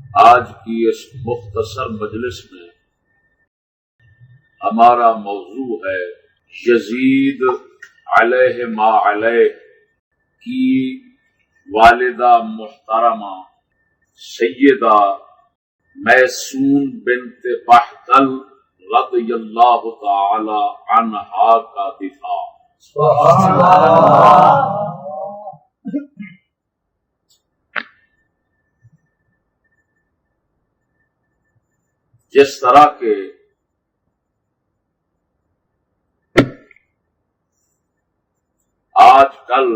آج کی اس مختصر مجلس میں ہمارا موضوع ہے یزید علیہ ما علیہ کی والدہ محترمہ سیدہ میسون بنت بہطل رضی اللہ تعالی عنہا کا دفاع۔ سبحان اللہ۔ جس طرح کے آج کل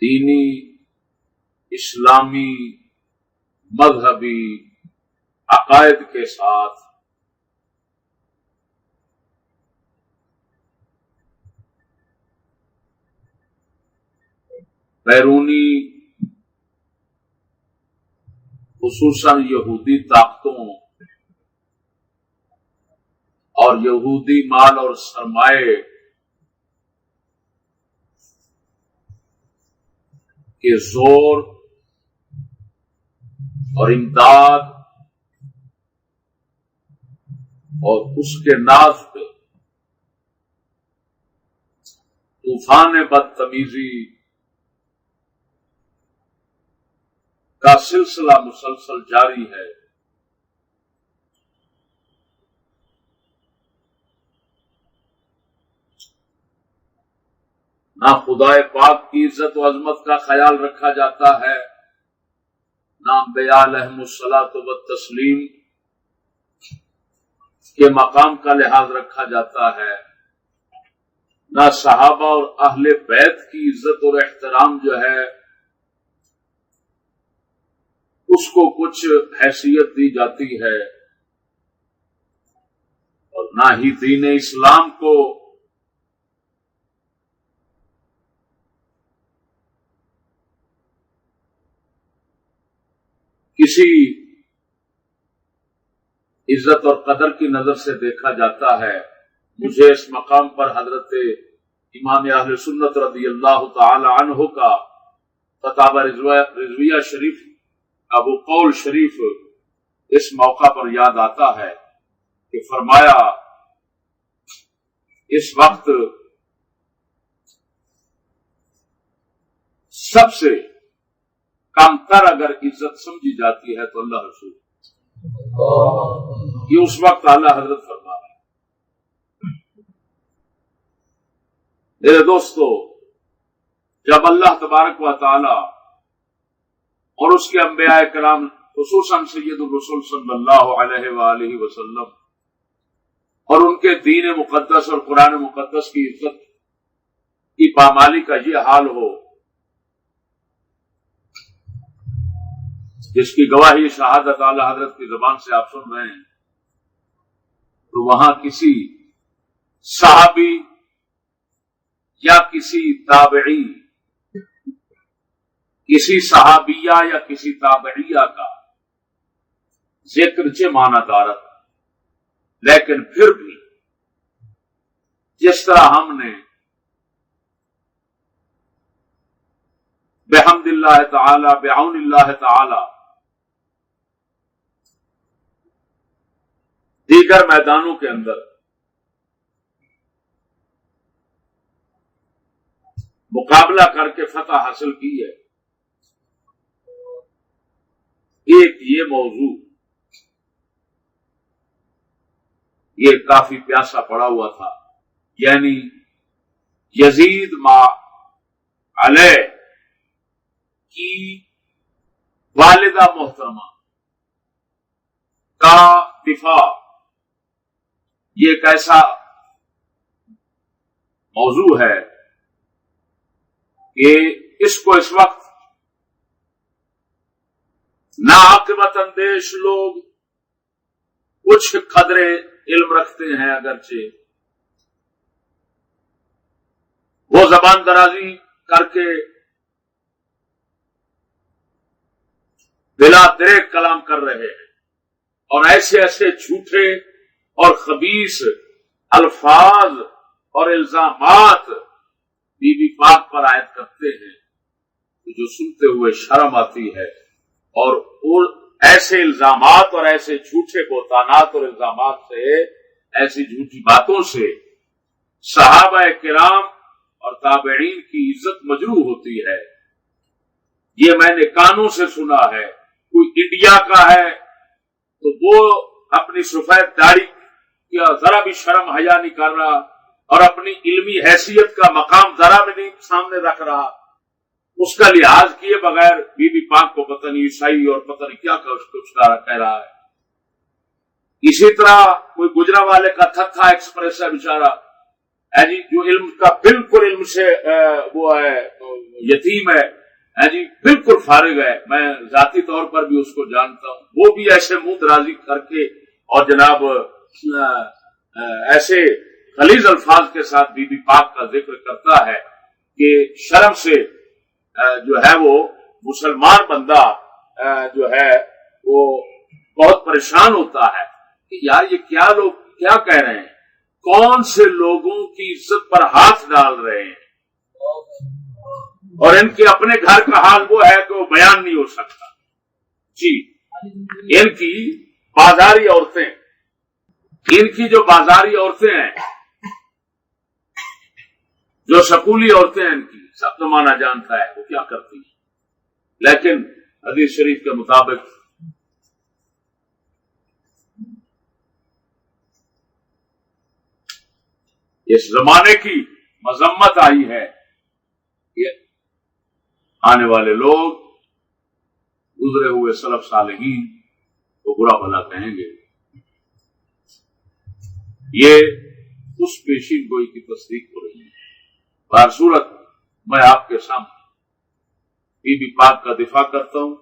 دینی اسلامی مذہبی عقائد کے ساتھ بیرونی خصوصاً یہودی طاقتوں اور یہودی مال اور سرمایے کے زور اور امداد اور اس کے ناز پہ طوفان بدتمیزی کا سلسلہ مسلسل جاری ہے۔ نہ خدا پاک کی عزت و عظمت کا خیال رکھا جاتا ہے، نہ انبیاء علیہم الصلاۃ والتسلیم کے مقام کا لحاظ رکھا جاتا ہے، نہ صحابہ اور اہل بیت کی عزت اور احترام جو ہے اس کو کچھ حیثیت دی جاتی ہے، اور نہ ہی دین اسلام کو کسی عزت اور قدر کی نظر سے دیکھا جاتا ہے۔ مجھے اس مقام پر حضرت امام اہل سنت رضی اللہ تعالی عنہ کا فتاوی رضویہ شریف ابو قول شریف اس موقع پر یاد آتا ہے کہ فرمایا اس وقت سب سے کم تر اگر عزت سمجھی جاتی ہے تو اللہ رسول، یہ اس وقت اعلیٰ حضرت فرما رہے ہیں۔ میرے دوستو، جب اللہ تبارک و تعالی اور اس کے انبیاء کرام خصوصاً سید الرسول صلی اللہ علیہ وآلہ وسلم اور ان کے دین مقدس اور قرآن مقدس کی عزت کی پامالی کا یہ حال ہو، جس کی گواہی شہادت اعلی حضرت کی زبان سے آپ سن رہے ہیں، تو وہاں کسی صحابی یا کسی تابعی، کسی صحابیہ یا کسی تابعیہ کا ذکر مانا دارت، لیکن پھر بھی جس طرح ہم نے بحمد اللہ تعالی بعون اللہ تعالی دیگر میدانوں کے اندر مقابلہ کر کے فتح حاصل کی ہے، ایک یہ موضوع یہ کافی پیاسا پڑا ہوا تھا، یعنی یزید ما علیہ کی والدہ محترمہ کا دفاع۔ یہ ایک ایسا موضوع ہے کہ اس کو اس وقت ناعاقبت اندیش لوگ کچھ قدرے علم رکھتے ہیں، اگرچہ وہ زبان درازی کر کے بلا دریغ کلام کر رہے ہیں اور ایسے ایسے جھوٹے اور خبیث الفاظ اور الزامات بی بی پاک پر عائد کرتے ہیں، تو جو سنتے ہوئے شرم آتی ہے، اور ایسے الزامات اور ایسے جھوٹے بہتانات اور الزامات سے، ایسی جھوٹی باتوں سے صحابہ کرام اور تابعین کی عزت مجروح ہوتی ہے۔ یہ میں نے کانوں سے سنا ہے۔ کوئی انڈیا کا ہے تو وہ اپنی سفید داڑھی یا ذرا بھی شرم حیا نہیں کر رہا، اور اپنی علمی حیثیت کا مقام ذرا بھی نہیں سامنے رکھ رہا، اس کا لحاظ کیے بغیر بی بی پاک کو پتہ نہیں عیسائی اور پتہ نہیں کیا کچھ کہہ رہا ہے۔ اسی طرح کوئی گجرانوالے کا تھتھا ایکسپریس ہے بیچارہ، جی جو علم کا بالکل علم سے وہ ہے یتیم ہے، جی بالکل فارغ ہے، میں ذاتی طور پر بھی اس کو جانتا ہوں، وہ بھی ایسے منہ درازی کر کے اور جناب ایسے غلیظ الفاظ کے ساتھ بی بی پاک کا ذکر کرتا ہے کہ شرم سے جو ہے وہ مسلمان بندہ جو ہے وہ بہت پریشان ہوتا ہے کہ یار یہ کیا لوگ کیا کہہ رہے ہیں، کون سے لوگوں کی عزت پر ہاتھ ڈال رہے ہیں، اور ان کے اپنے گھر کا حال وہ ہے کہ وہ بیان نہیں ہو سکتا۔ جی ان کی بازاری عورتیں، ان کی جو بازاری عورتیں ہیں، جو سکولی عورتیں ہیں، ان کی سب زمانہ جانتا ہے وہ کیا کرتی ہیں، لیکن حدیث شریف کے مطابق اس زمانے کی مذمت آئی ہے کہ آنے والے لوگ گزرے ہوئے سلف صالحین کو برا بھلا کہیں گے۔ یہ اس پیشین گوئی کی تصدیق ہو رہی ہے۔ بہر صورت میں آپ کے سامنے بی بی پاک کا دفاع کرتا ہوں،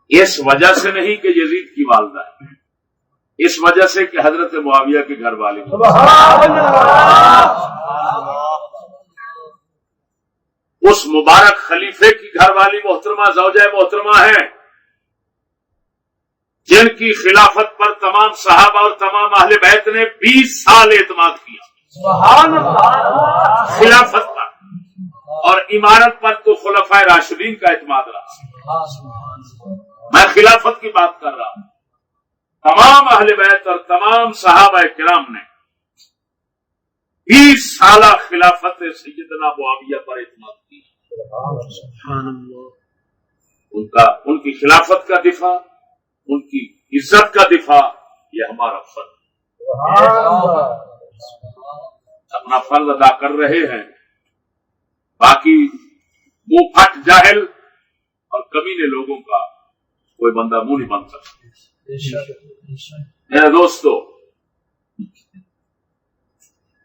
اس وجہ سے نہیں کہ یزید کی والدہ ہے، اس وجہ سے کہ حضرت معاویہ کے گھر والی اس مبارک خلیفے کی گھر والی محترمہ زوجہ محترمہ ہیں، جن کی خلافت پر تمام صحابہ اور تمام اہل بیت نے 20 سال اعتماد کیا، خلافت پر اور امارت پر تو خلفائے راشدین کا اعتماد رہا۔ میں خلافت کی بات کر رہا ہوں، تمام اہل بیت اور تمام صحابہ کرام نے 20 سالہ خلافت سیدنا معاویہ پر اعتماد کیا۔ ان کی خلافت کا دفاع، ان کی عزت کا دفاع، یہ ہمارا فرض، اپنا فرض ادا کر رہے ہیں۔ باقی منہ پھٹ جاہل اور کمینے لوگوں کا کوئی بندہ منہ نہیں بن سکتا۔ میرے دوستو،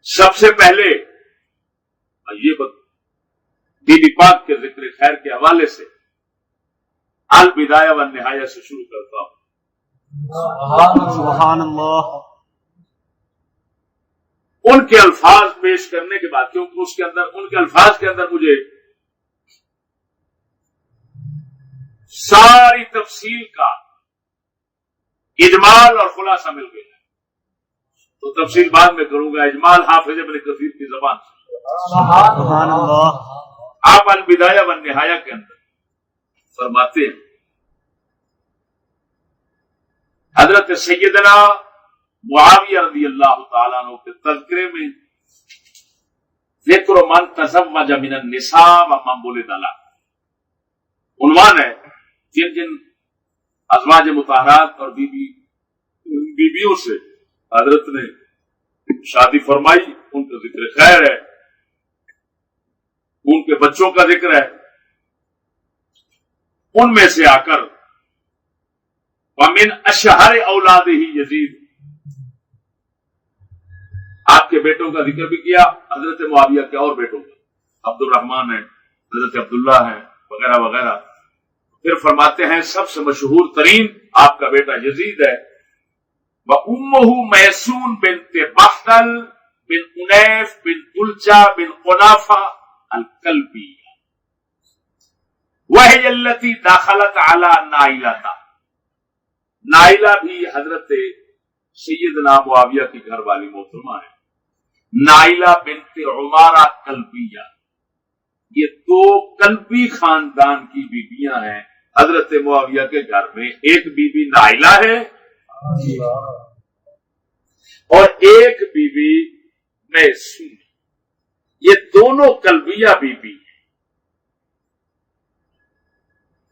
سب سے پہلے یہ بی بی پاک کے ذکر خیر کے حوالے سے البدایہ والنہایہ سے شروع کرتا ہوں۔ سبحان اللہ۔ ان کے الفاظ پیش کرنے کے بعد، کیونکہ اس کے اندر ان کے الفاظ کے اندر مجھے ساری تفصیل کا اجمال اور خلاصہ مل گیا، تو تفصیل بعد میں کروں گا۔ اجمال حافظ ابن کثیر کی زبان سے سبحان اللہ۔ آپ البدایہ والنہایہ کے اندر فرماتے ہیں، حضرت سیدنا معاویہ رضی اللہ تعالیٰ عنہ کے تذکرے میں ذکر من تزوج من النساء ومن ولد لہ، عنوان ہے جن جن ازواج مطہرات اور بیویوں سے حضرت نے شادی فرمائی، ان کا ذکر خیر ہے، ان کے بچوں کا ذکر ہے۔ ان میں سے آ کر ومن اشہر اولادہ یزید، آپ کے بیٹوں کا ذکر بھی کیا، حضرت معاویہ کے اور بیٹوں کا، عبد الرحمن ہے، حضرت عبداللہ ہے، وغیرہ وغیرہ۔ پھر فرماتے ہیں سب سے مشہور ترین آپ کا بیٹا یزید ہے، وَأُمُّهُ میسون بنت بختل بن انیف بن الجا بن قنافہ الکلبیہ وہی التی داخلت علی نائلہ۔ نائلہ بھی حضرت سیدنا معاویہ کی گھر والی محترمہ ہے، نائلہ بنت عمارہ کلبیہ، یہ دو قلبی خاندان کی بیویاں ہیں حضرت معاویہ کے گھر میں. ایک بیوی نائلہ ہے اور ایک بیوی میسون. یہ دونوں قلبیہ بیوی ہیں.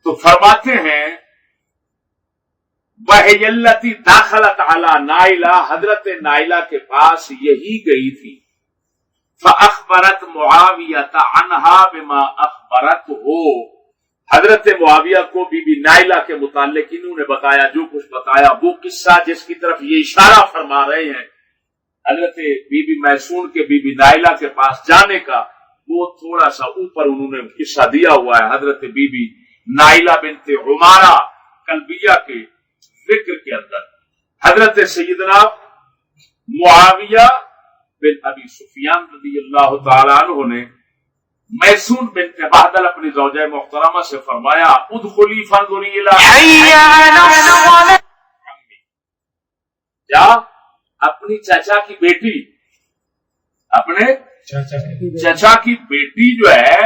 تو فرماتے ہیں وَهِيَ الَّتِي دَخَلَتْ عَلَى نَائِلَةَ، حضرت نائلہ کے پاس یہی گئی تھی. فَأَخْبَرَتْ مُعَاوِيَةَ عَنْهَا بِمَا أَخْبَرَتْهُ، حضرت معاویہ کو بی بی نائلہ کے متعلق انہوں نے بتایا جو کچھ بتایا. وہ قصہ جس کی طرف یہ اشارہ فرما رہے ہیں حضرت بی بی میسون کے بی بی نائلہ کے پاس جانے کا، وہ تھوڑا سا اوپر انہوں نے قصہ دیا ہوا ہے حضرت بی بی نائلہ بنت عمارہ قلبیہ کے ذکر کے اندر. حضرت سیدنا معاویہ بن ابی سفیان رضی اللہ تعالی عنہ نے میسون بنت بہدل اپنی زوجہ محترمہ سے فرمایا ادخلی فانظری الی جا اپنی چچا کی بیٹی، اپنے چچا کی بیٹی جو ہے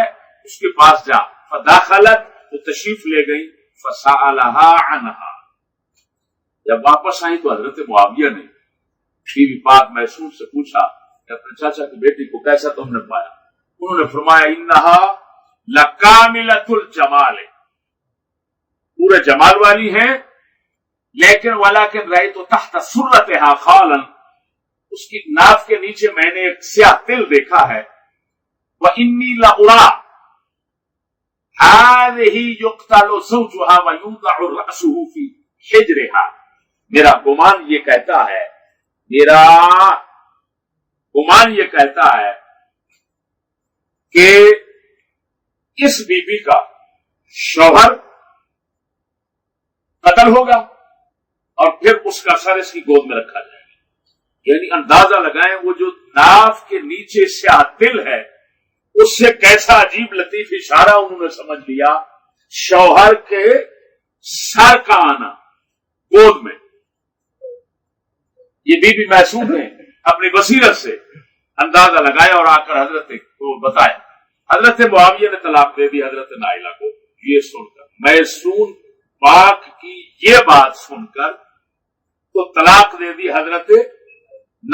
اس کے پاس جا. فدخلت، وہ تشریف لے گئی. فسألها عنها، جب واپس آئی تو حضرت معاویہ نے بیوی پاک میسون سے پوچھا کہ اپنے چاچا کی بیٹی کو کیسا تم نے پایا؟ انہوں نے فرمایا انہا لکاملۃ الجمال، پورے جمال والی ہیں، لیکن ولکن رأیت تحت سرتها خالا، اس کی ناف کے نیچے میں نے ایک سیاہ تل دیکھا ہے. وانی لارا هذه يقتل زوجها ويوضع رأسه في حجرها، میرا گمان یہ کہتا ہے کہ اس بی بی کا شوہر قتل ہوگا اور پھر اس کا سر اس کی گود میں رکھا جائے گا. یعنی اندازہ لگائیں وہ جو ناف کے نیچے سیاہ تل ہے اس سے کیسا عجیب لطیف اشارہ انہوں نے سمجھ لیا. شوہر کے سر کا آنا گود میں. یہ بی بی میسون نے اپنی بصیرت سے اندازہ لگایا اور آ کر حضرت کو بتایا. حضرت معاویہ نے طلاق دے دی حضرت نائلہ کو. یہ سن کر میسون پاک کی یہ بات سن کر تو طلاق دے دی حضرت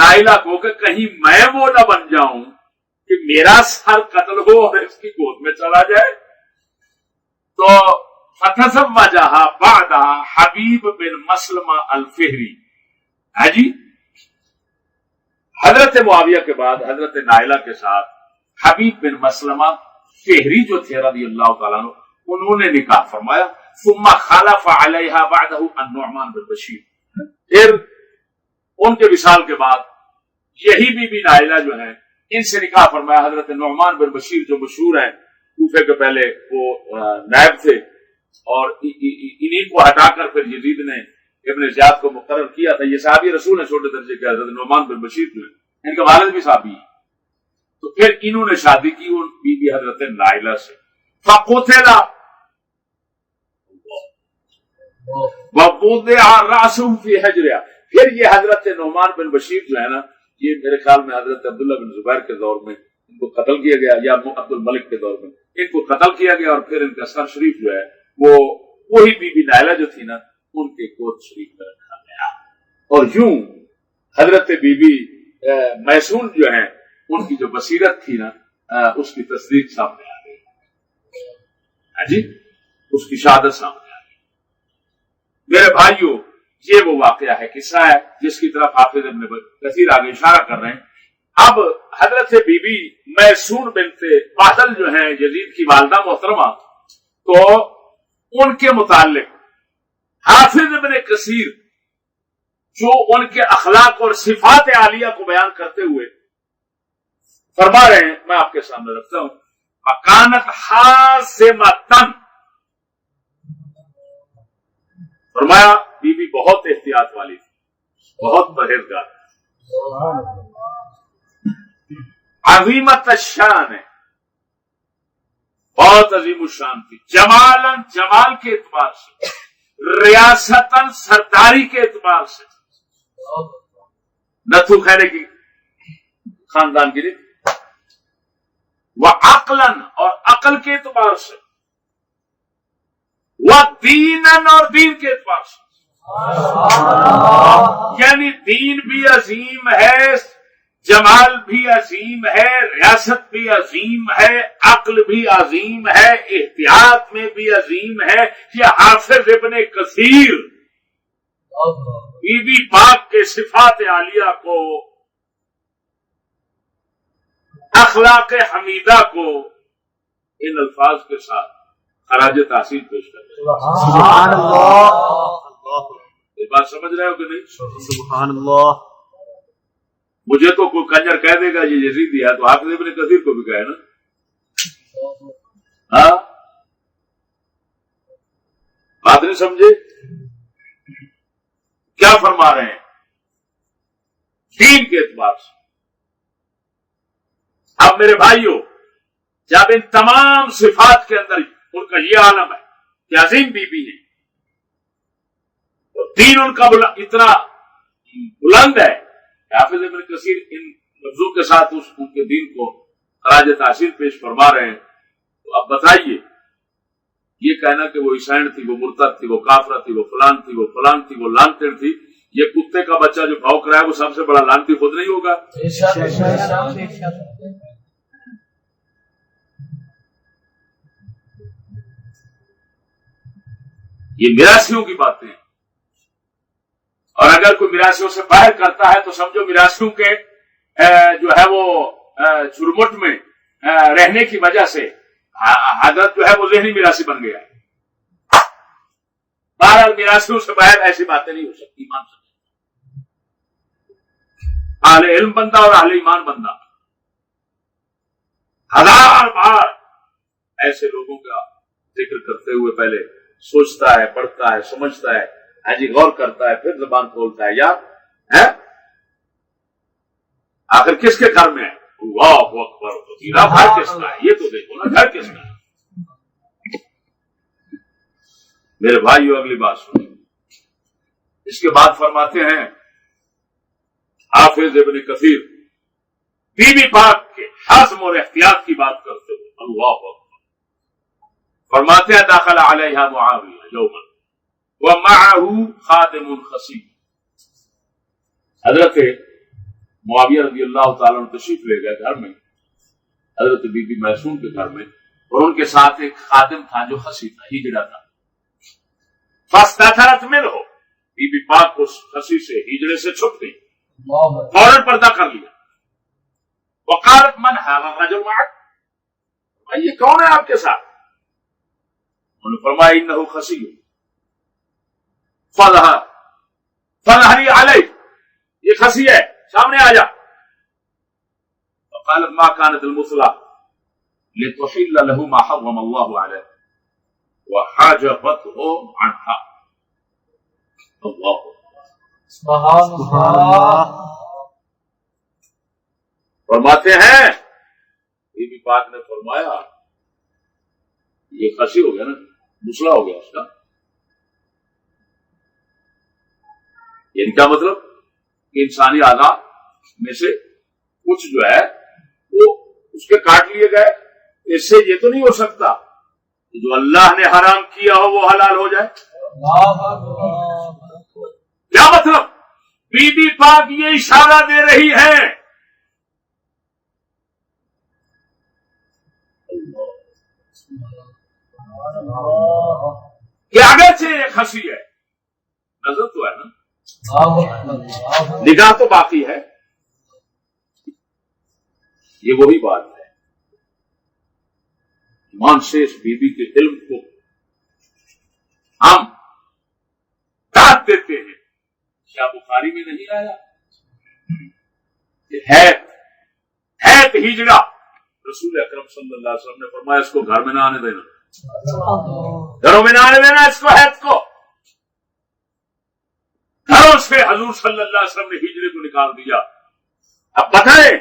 نائلہ کو کہ کہیں میں وہ نہ بن جاؤں کہ میرا سر قتل ہو اور اس کی گود میں چلا جائے. تو فتزوجہا بعدہا حبیب بن مسلمہ الفہری. ہاں جی، حضرت معاویہ کے بعد حضرت نائلہ کے ساتھ حبیب بن مسلمہ فہری جو تھے رضی اللہ تعالیٰ عنہ، انہوں نے نکاح فرمایا. ثم خلف علیہا بعدہ النعمان بن بشیر، پھر ان کے وصال کے بعد یہی بی بی نائلہ جو ہیں ان سے نکاح فرمایا حضرت نعمان بن بشیر جو مشہور ہیں کوفے کے پہلے وہ نائب تھے، اور انہی کو ہٹا کر پھر یزید نے ابن زیاد کو مقرر کیا تھا. یہ صحابی رسول ہیں چھوٹے درجے کے حضرت نعمان بن بشیر جو ہیں ان کا والد بھی صحابی ہے. تو پھر انہوں نے شادی کی ان بی بی حضرت نائلہ سے. فقتل ووضع رأسه في حجرها، پھر یہ حضرت نعمان بن بشیر جو ہے نا، یہ میرے خیال میں حضرت عبداللہ بن زبیر کے دور میں ان کو قتل کیا گیا، یا عبد الملک کے دور میں ان کو قتل کیا گیا، اور پھر ان کا سر شریف جو ہے وہ وہی بی بی نائلہ جو تھی نا ان کے گود شریف میں رکھا گیا. اور یوں حضرت بی بی میسون جو ہیں ان کی جو بصیرت تھی نا اس کی تصدیق سامنے آ گئی. ہاں جی، اس کی شہادت سامنے آ گئی. میرے بھائیوں، یہ وہ واقعہ ہے، قصہ ہے جس کی طرف حافظ ابن کثیر آگے اشارہ کر رہے ہیں. اب حضرت بی بی میسون بنت بہدل جو ہیں یزید کی والدہ محترمہ، تو ان کے متعلق حافظ ابن کثیر جو ان کے اخلاق اور صفات عالیہ کو بیان کرتے ہوئے فرما رہے ہیں، میں آپ کے سامنے رکھتا ہوں. مکانت حازمتن، فرمایا بی بی بہت احتیاط والی تھی، بہت پرہیزگار، عظیمت الشان ہے، بہت عظیم الشان تھی. جمالن، جمال کے اعتبار سے، ریاستن، سرداری کے اعتبار سے، نتھو خیرے کی خاندان کی نہیں، وہ عقلن اور عقل کے اعتبار سے، وہ دینن اور دین کے اعتبار سے، یعنی دین بھی عظیم ہے، جمال بھی عظیم ہے، ریاست بھی عظیم ہے، عقل بھی عظیم ہے، احتیاط میں بھی عظیم ہے۔ یہ حافظ ابن کثیر بی بی پاک کے صفات عالیہ کو، اخلاق حمیدہ کو ان الفاظ کے ساتھ خراج تحسین پیش کرتے ہیں۔ سبحان اللہ، یہ بات سمجھ رہے ہو کہ نہیں؟ سبحان اللہ۔ مجھے تو کوئی کنجر کہہ دے گا یہ یزیدی ہے تو حافظ ابن کثیر کو بھی کہے نا، ہاں بات نہیں سمجھے؟ کیا فرما رہے ہیں؟ دین کے اعتبار سے۔ اب میرے بھائیوں، جب ان تمام صفات کے اندر ان کا یہ عالم ہے کہ عظیم بی بی ہے، تو دین ان کا اتنا بلند ہے کہ حافظ ابن کثیر ان لفظوں کے ساتھ ان کے دین کو خراج تحسین پیش فرما رہے ہیں۔ تو اب بتائیے، یہ کہنا کہ وہ عیسائن تھی، وہ مرتد تھی، وہ کافرہ تھی، وہ فلان تھی، وہ فلان تھی، وہ لانتڑ تھی، یہ کتے کا بچہ جو بھونک رہا ہے وہ سب سے بڑا لانتی خود نہیں ہوگا؟ یہ میراثیوں کی باتیں ہیں، اور اگر کوئی میراثیوں سے باہر کرتا ہے تو سمجھو میراثیوں کے جو ہے وہ چرمٹ میں رہنے کی وجہ سے حضرت جو ہے وہ ذہنی میراثی بن گیا ہے۔ بہرحال میراثیوں سے باہر ایسی باتیں نہیں ہو سکتی، ایمان سے اہل علم بندہ اور اہل ایمان بندہ ہزار بار ایسے لوگوں کا ذکر کرتے ہوئے پہلے سوچتا ہے، پڑھتا ہے، سمجھتا ہے، جی غور کرتا ہے، پھر زبان کھولتا ہے۔ یار آخر کس کے گھر میں ہے؟ اللہ اکبر، گھر کس کا ہے یہ تو دیکھو نا، گھر کس کا ہے؟ میرے بھائیو اگلی بات سنیں، اس کے بعد فرماتے ہیں حافظ ابن کثیر بی بی پاک کے حزم اور احتیاط کی بات کرتے ہوئے اللہ اکبر فرماتے ہیں داخل علیہا معاویہ یوما ومعه خادم خصی، حضرت معاویہ رضی اللہ تعالیٰ عنہ تشریف لے گئے گھر میں، حضرت بی بی میسون کے گھر میں، اور ان کے ساتھ ایک خادم تھا جو خصی تھا، ہجڑا تھا۔ فاستترت منہ، بی بی پاک اس خصی سے، ہجڑے سے چھپ گئی، فوراً پردہ کر لیا۔ وقالت من هذا الرجل معك، یہ کون ہے آپ کے ساتھ؟ انہوں نے فرمایا انه خصی فظہری علیہ، یہ خصی ہے، سامنے آ جا۔ وقالت ما كانت المثلى لتحل له ما حرم الله عليه وحاجبته عنها۔ اللہ سبحان اللہ۔ فرماتے ہیں بی بی پاک نے فرمایا یہ خصی ہو گیا نا، مسئلہ ہو گیا اس کا، یعنی کیا مطلب کہ انسانی اعضاء میں سے کچھ جو ہے وہ اس کے کاٹ لیے گئے، اس سے یہ تو نہیں ہو سکتا کہ جو اللہ نے حرام کیا ہو وہ حلال ہو جائے۔ کیا مطلب؟ بی بی پاک یہ اشارہ دے رہی ہے کہ اگرچہ یہ خصی ہے، نظر تو ہے نا، نگاہ تو باقی ہے، یہ وہی بات ہے۔ ایمان سے اس بی بی کے علم کو ہم داد دیتے ہیں، کیا بخاری میں نہیں آیا ہے ہجڑا، رسول اکرم صلی اللہ علیہ وسلم نے فرمایا اس کو گھر میں نہ آنے دینا، گھروں میں نہ آنے دینا اس کو، حیض کو گھروں سے حضور صلی اللہ علیہ وسلم نے ہجڑے کو نکال دیا۔ اب بتائیں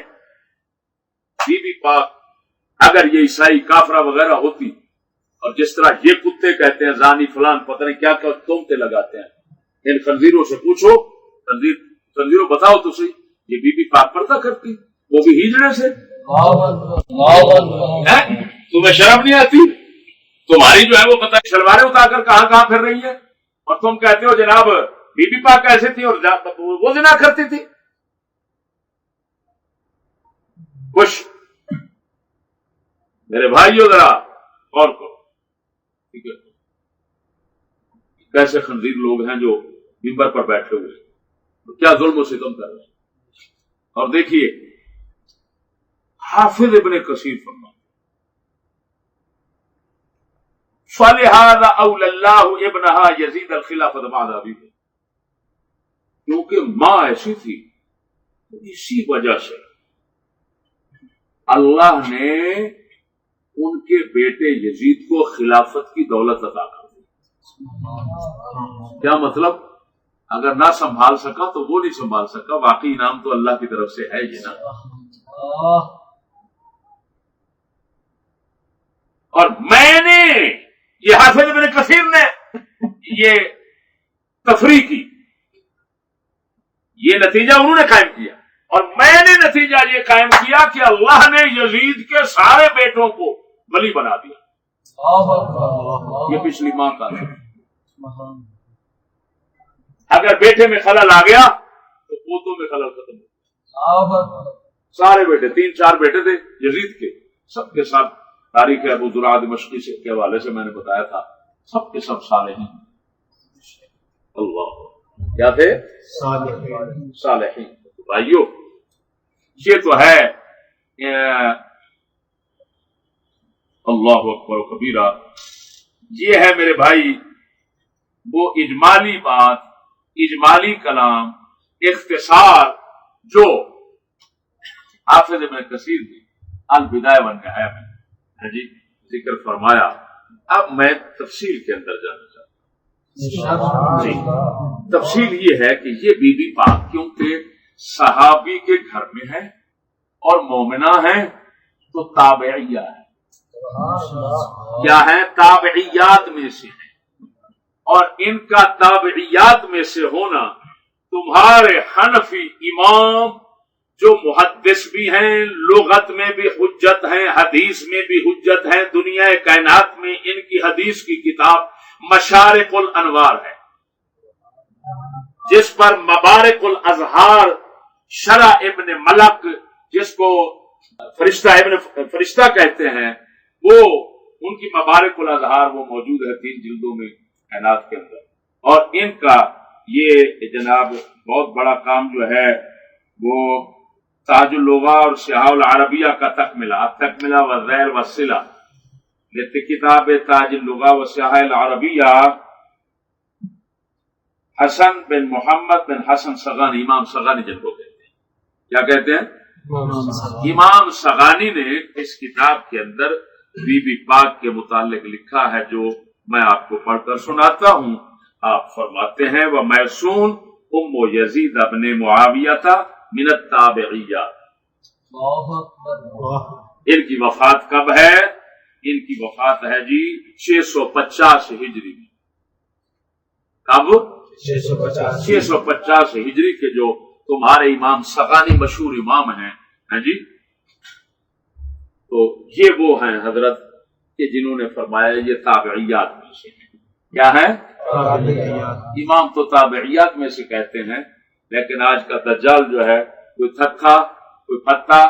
بی بی پاک اگر یہ عیسائی کافرہ وغیرہ ہوتی، اور جس طرح یہ کتے کہتے ہیں زانی فلان پتہ نہیں کیا کیا تہمتیں لگاتے ہیں، ان خنزیروں سے پوچھو، خنزیروں بتاؤ تو صحیح، یہ بی بی پاک پردہ کرتی، وہ بھی ہجڑے سے، تمہیں شرم نہیں آتی؟ تمہاری جو ہے وہ پتہ شلواریں اتار کر کہاں کہاں پھر رہی ہے، اور تم کہتے ہو جناب بی بی پاک ایسے تھی اور وہ زنا کرتی تھی. خوش میرے بھائیو ذرا غور کرو، ٹھیک ہے؟ کیسے خنزیر لوگ ہیں جو ممبر پر بیٹھے ہوئے ہیں، کیا ظلم و ستم کر رہے ہیں. اور دیکھیے حافظ ابن کثیر فرماتے فَلِهَذَا أَوْلَى اللَّهُ ابْنَهَا يَزِيدَ الْخِلَافَةَ بَعْدَ أَبِيهِ، کیونکہ ماں ایسی تھی، اسی وجہ سے اللہ نے ان کے بیٹے یزید کو خلافت کی دولت عطا کر دی. کیا مطلب؟ اگر نہ سنبھال سکا تو وہ نہیں سنبھال سکا، واقعی انعام تو اللہ کی طرف سے ہے ہی نا. اور میں نے یہ حافظ ابن کثیر نے یہ تفریح کی، یہ نتیجہ انہوں نے قائم کیا، اور میں نے نتیجہ یہ قائم کیا کہ اللہ نے یزید کے سارے بیٹوں کو ولی بنا دیا. یہ پچھلی ماں کا ہے. اگر بیٹے میں خلل آ گیا تو پوتوں میں خلل ختم ہو. سارے بیٹے 3-4 بیٹے تھے یزید کے، سب کے ساتھ تاریخ ابو زرع دمشقی سے کے حوالے سے میں نے بتایا تھا، سب کے سب صالحین. اللہ کیا تھے؟ صالحین. بھائیو یہ تو ہے اللہ اکبر و کبیرہ. یہ ہے میرے بھائی وہ اجمالی بات، اجمالی کلام، اختصار جو حافظ ابن کثیر نے البدایہ والنہایہ میں جی ذکر فرمایا. اب میں تفصیل کے اندر جانا چاہتا ہوں. جی تفصیل یہ ہے کہ یہ بی بی پاک کیونکہ صحابی کے گھر میں ہے اور مومنہ ہیں تو تابعیہ ہے. کیا ہے؟ تابعیات میں سے ہے. اور ان کا تابعیات میں سے ہونا تمہارے حنفی امام جو محدث بھی ہیں، لغت میں بھی حجت ہیں، حدیث میں بھی حجت ہیں، دنیا کائنات میں ان کی حدیث کی کتاب مشارق الانوار ہے، جس پر مبارک الازہار شرع ابن ملک، جس کو فرشتہ کہتے ہیں، وہ ان کی مبارک الازہار وہ موجود ہے 3 جلدوں میں کائنات کے اندر. اور ان کا یہ جناب بہت بڑا کام جو ہے وہ تاج اللغہ اور سیاح العربیہ کا تکملہ و غیر وسیلہ کتاب تاج اللغہ و سیاح العربیہ حسن بن محمد بن حسن سغانی، امام سغانی جن کو کہتے ہیں. کیا کہتے ہیں؟ امام سغانی نے اس کتاب کے اندر بی بی پاک کے متعلق لکھا ہے جو میں آپ کو پڑھ کر سناتا ہوں. آپ فرماتے ہیں وَمَيْسُونَ أُمُّ يَزِيدَ ابْنِ مُعَاوِيَةَ مِنَ التَّابِعِيَّةِ. ان کی وفات کب ہے؟ ان کی وفات ہے جی 650 ہجری میں. کب؟ 650 ہجری کے جو تمہارے امام سغانی مشہور امام ہیں جی، تو یہ وہ ہیں حضرت کہ جنہوں نے فرمایا یہ تابعیات میں سے ہیں. کیا ہے؟ امام تو تابعیات میں سے کہتے ہیں، لیکن آج کا دجال جو ہے کوئی تھکا، کوئی پتا،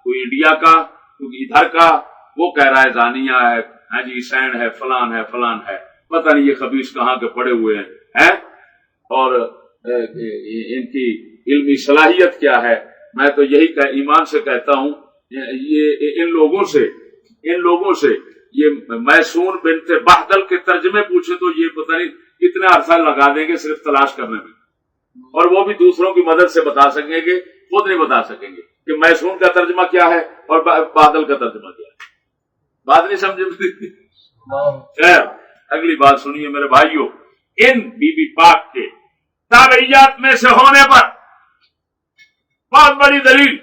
کوئی انڈیا کا، کوئی ادھر کا، وہ کہہ رہا ہے زانیہ ہے جی، سین ہے، فلان ہے، فلان ہے. پتہ نہیں یہ خبیث کہاں کے پڑے ہوئے ہیں اور ان کی علمی صلاحیت کیا ہے. میں تو یہی ایمان سے کہتا ہوں یہ ان لوگوں سے یہ میسون بنت بہدل کے ترجمے پوچھے تو یہ پتہ نہیں کتنا عرصہ لگا دیں گے صرف تلاش کرنے میں، اور وہ بھی دوسروں کی مدد سے بتا سکیں گے، خود نہیں بتا سکیں گے کہ میسون کا ترجمہ کیا ہے اور بادل کا ترجمہ کیا ہے. بات نہیں سمجھے؟ خیر اگلی بات سنیے میرے بھائیوں. ان بی بی پاک کے تابعیات میں سے ہونے پر بہت بڑی دلیل،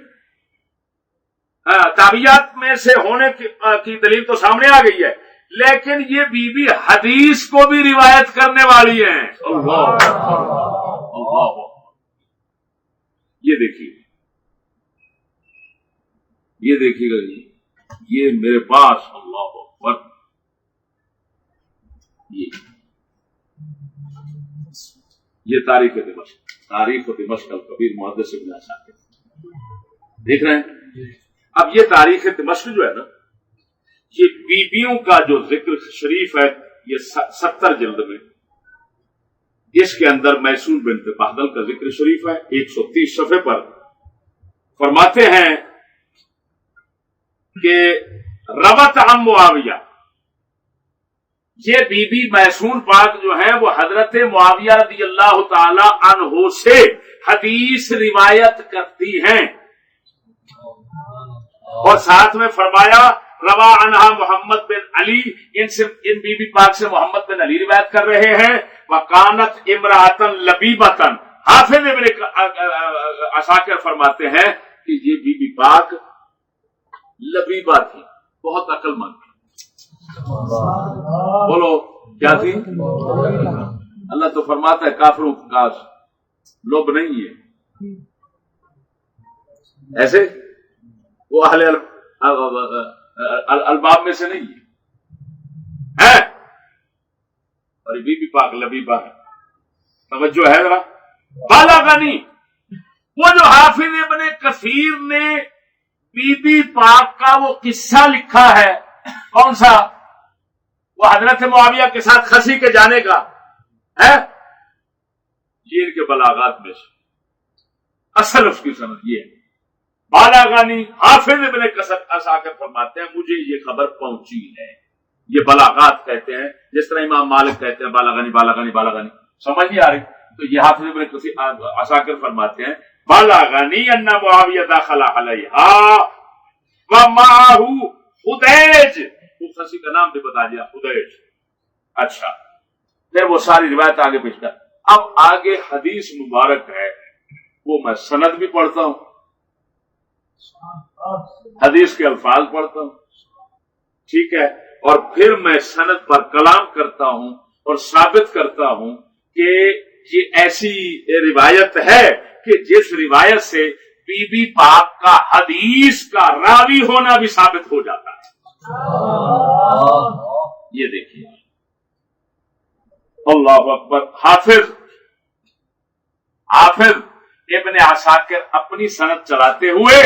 تابعیات میں سے ہونے کی دلیل تو سامنے آ گئی ہے، لیکن یہ بی بی حدیث کو بھی روایت کرنے والی ہیں. اللہ اللہ. یہ دیکھیے یہ دیکھیے گا جی، یہ میرے پاس اللہ اکبر، یہ تاریخ دمشق الکبیر محدث ابن عساکر، دیکھ رہے ہیں؟ اب یہ تاریخ دمشق جو ہے نا، یہ بیبیوں کا جو ذکر شریف ہے، یہ 70 جلد میں، اس کے اندر میسون بنت بہدل کا ذکر شریف ہے 130 صفحے پر۔ فرماتے ہیں کہ روت عن معاویہ، یہ بی بی میسون پاک جو ہے وہ حضرت معاویہ رضی اللہ تعالی عنہ سے حدیث روایت کرتی ہیں، اور ساتھ میں فرمایا روا عنہا محمد بن علی، ان بی بی پاک سے محمد بن علی روایت کر رہے ہیں۔ وکانت امراۃ لبیبۃ، حافظ ابن عساکر فرماتے ہیں کہ یہ بی بی پاک لبیبہ تھی، بہت عقل مند تھی۔ بولو کیا تھی؟ اللہ تو فرماتا ہے کافروں کا لوب نہیں ہے، ایسے وہ اہل الباب میں سے نہیں ہے، اور بی بی پاک لبیبہ ہے۔ توجہ ہے ذرا؟ بالغنی، وہ جو حافظ ابن کثیر نے بی بی پاک کا وہ قصہ لکھا ہے، کون سا؟ وہ حضرت معاویہ کے ساتھ خسی کے جانے کا ہے، یہ ان کے بلاغات میں سے اصل اس کی سند یہ ہے۔ بالاغانی حافظ ابن عساکر فرماتے ہیں مجھے یہ خبر پہنچی ہے، یہ بلاغات کہتے ہیں، جس طرح امام مالک کہتے ہیں بالاغانی بالاغانی بالاغانی، سمجھ نہیں آ رہی؟ تو یہ حافظ ابن عساکر فرماتے ہیں بالاغانی ان معاویہ داخل علیہا ومعہ خدیج، وہ خسی کا نام بھی بتا دیا، خدیج۔ اچھا، پھر وہ ساری روایت آگے پیش کر۔ اب آگے حدیث مبارک ہے، وہ میں سند بھی پڑھتا ہوں، حدیث کے الفاظ پڑھتا ہوں، ٹھیک ہے، اور پھر میں سند پر کلام کرتا ہوں اور ثابت کرتا ہوں کہ یہ ایسی روایت ہے کہ جس روایت سے بی بی پاک کا حدیث کا راوی ہونا بھی ثابت ہو جاتا ہے۔ یہ دیکھیے، اللہ اکبر۔ حافظ ابن عساکر اپنی سند چلاتے ہوئے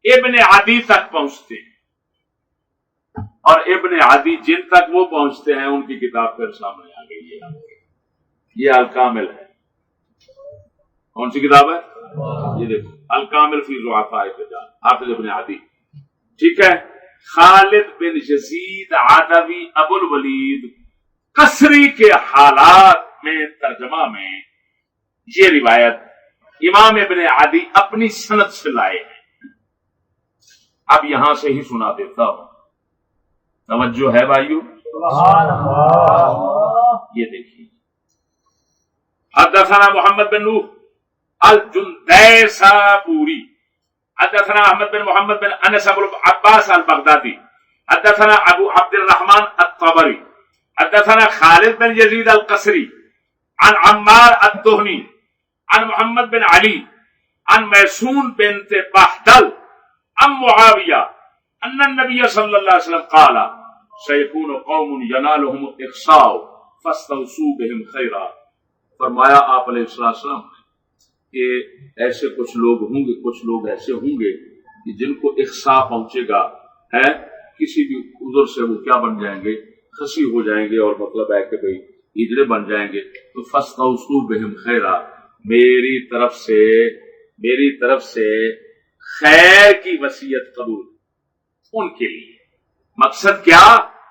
ابن عدی تک پہنچتے ہیں، اور ابن عدی جن تک وہ پہنچتے ہیں ان کی کتاب پھر سامنے آ گئی ہے، یہ الکامل ہے۔ کون سی کتاب ہے؟ یہ دیکھو، الکامل فی ضعفاء الرجال، حافظ ابن عدی، ٹھیک ہے۔ خالد بن یزید عدوی ابو الولید قصری کے حالات میں ترجمہ میں یہ روایت امام ابن عدی اپنی سند سے لائے ہیں۔ اب یہاں سے ہی سنا دیتا ہوں، توجہ ہے بھائیو؟ یہ دیکھیے، حدثنا محمد بن نوح الجندیسابوری حدثنا احمد بن محمد بن انس ابو عباس البغدادی حدثنا ابو عبد الرحمن الطبری حدثنا خالد بن یزید القصری عن عمار الدہنی عن محمد بن علی عن میسون بنت بہدل عن معاویہ ان النبی صلی اللہ علیہ وسلم قال سیکون قوم ینالهم الاخصاء فاستوصوا بهم خیرا۔ فرمایا آپ علیہ السلام کہ ایسے کچھ لوگ ہوں گے، کچھ لوگ ایسے ہوں گے کہ جن کو اخصاء پہنچے گا، ہے کسی بھی عذر سے وہ کیا بن جائیں گے، خسی ہو جائیں گے، اور مطلب ہے کہ بھئی ہجڑے بن جائیں گے، تو فاستوصوا بهم خیرا، میری طرف سے خیر کی وصیت قبول ان کے لیے۔ مقصد کیا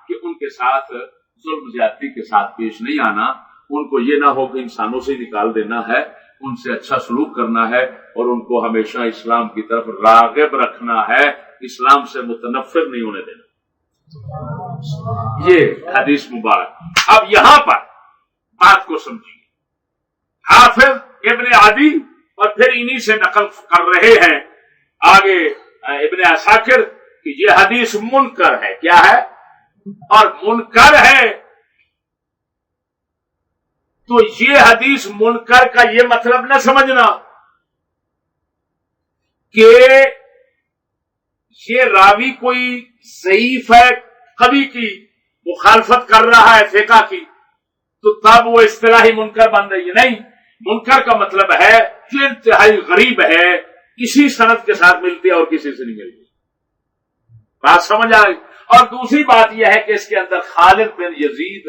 کہ ان کے ساتھ ظلم زیادتی کے ساتھ پیش نہیں آنا، ان کو یہ نہ ہو کہ انسانوں سے نکال دینا ہے، ان سے اچھا سلوک کرنا ہے، اور ان کو ہمیشہ اسلام کی طرف راغب رکھنا ہے، اسلام سے متنفر نہیں ہونے دینا۔ یہ حدیث مبارک۔ اب یہاں پر بات کو سمجھیے، حافظ ابن عدی اور پھر انہی سے نقل کر رہے ہیں آگے ابن عساکر کہ یہ حدیث منکر ہے۔ کیا ہے؟ اور منکر ہے، تو یہ حدیث منکر کا یہ مطلب نہ سمجھنا کہ یہ راوی کوئی ضعیف ہے، کبھی کی مخالفت کر رہا ہے فقہ کی، تو تب وہ اصطلاحی منکر بن رہی ہے؟ نہیں، منکر کا مطلب ہے کہ انتہائی غریب ہے، کسی سند کے ساتھ ملتی ہے اور کسی سے نہیں ملتی. بات سمجھ آ گئی؟ اور دوسری بات یہ ہے کہ اس کے اندر خالد بن یزید